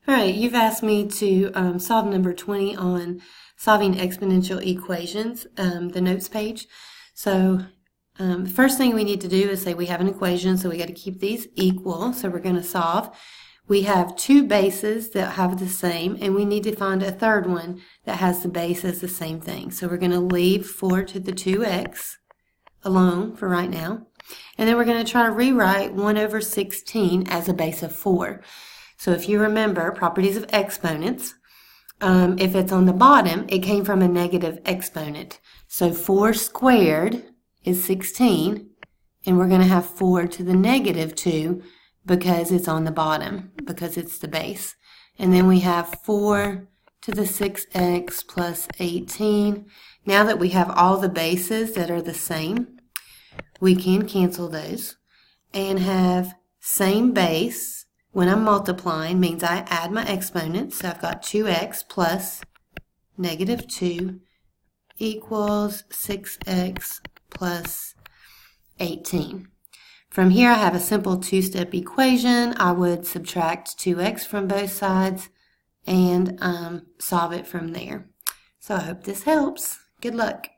All right, you've asked me to solve number 20 on solving exponential equations, the notes page. So the first thing we need to do is say we have an equation, so we got to keep these equal. So we're going to solve. We have two bases that have the same, and we need to find a third one that has the base as the same thing. So we're going to leave 4 to the 2x alone for right now. And then we're going to try to rewrite 1 over 16 as a base of 4. So if you remember properties of exponents, if it's on the bottom, it came from a negative exponent. So 4 squared is 16, and we're going to have 4 to the negative 2 because it's on the bottom, because it's the base. And then we have 4 to the 6x plus 18. Now that we have all the bases that are the same, we can cancel those and have same base. When I'm multiplying means I add my exponents. So I've got 2x plus negative 2 equals 6x plus 18. From here I have a simple two-step equation. I would subtract 2x from both sides and solve it from there. So I hope this helps. Good luck.